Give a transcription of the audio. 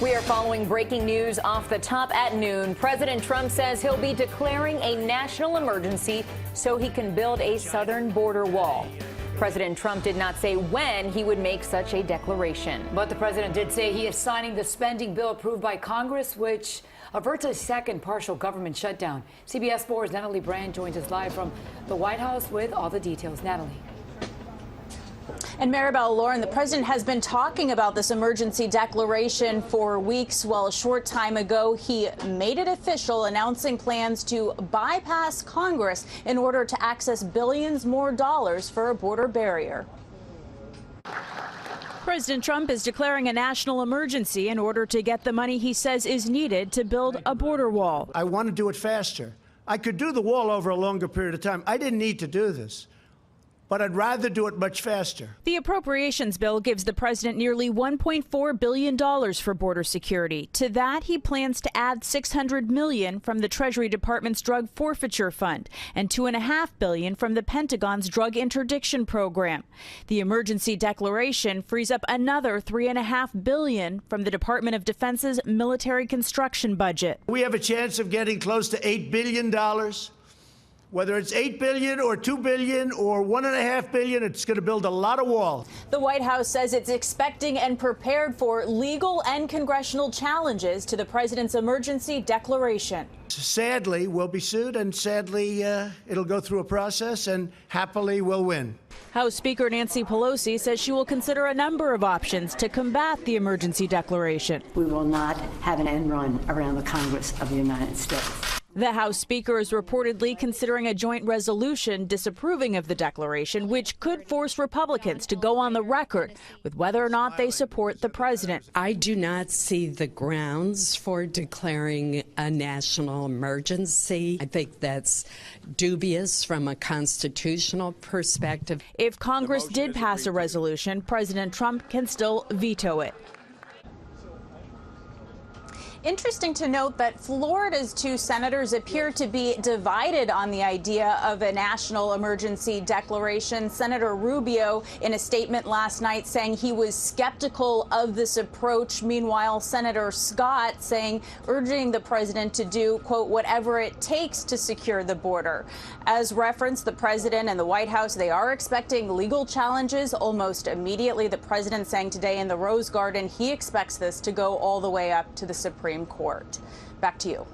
We are following breaking news off the top at noon. President Trump says he'll be declaring a national emergency so he can build a southern border wall. President Trump did not say when he would make such a declaration. But the president did say he is signing the spending bill approved by Congress, which averts a second partial government shutdown. CBS 4's Natalie Brand joins us live from the White House with all the details. Natalie. And Maribel, Lauren, the president has been talking about this emergency declaration for weeks. Well, a short time ago, he made it official, announcing plans to bypass Congress in order to access billions more dollars for a border barrier. President Trump is declaring a national emergency in order to get the money he says is needed to build a border wall. I want to do it faster. I could do the wall over a longer period of time. I didn't need to do this, but I'd rather do it much faster. The appropriations bill gives the president nearly $1.4 billion for border security. To that, he plans to add $600 million from the Treasury Department's drug forfeiture fund and $2.5 billion from the Pentagon's drug interdiction program. The emergency declaration frees up another $3.5 billion from the Department of Defense's military construction budget. We have a chance of getting close to $8 billion. Whether it's $8 billion or $2 billion or $1.5 billion, it's going to build a lot of walls. The White House says it's expecting and prepared for legal and congressional challenges to the president's emergency declaration. Sadly, we'll be sued, and sadly, it'll go through a process, and happily we'll win. House Speaker Nancy Pelosi says she will consider a number of options to combat the emergency declaration. We will not have an end run around the Congress of the United States. The House Speaker is reportedly considering a joint resolution disapproving of the declaration, which could force Republicans to go on the record with whether or not they support the president. I do not see the grounds for declaring a national emergency. I think that's dubious from a constitutional perspective. If Congress did pass a resolution, President Trump can still veto it. Interesting to note that Florida's two senators appear to be divided on the idea of a national emergency declaration. Senator Rubio, in a statement last night, saying he was skeptical of this approach. Meanwhile, Senator Scott urging the president to do, quote, whatever it takes to secure the border. As referenced, the president and the White House, they are expecting legal challenges almost immediately. The president saying today in the Rose Garden he expects this to go all the way up to the Supreme Court. Back to you.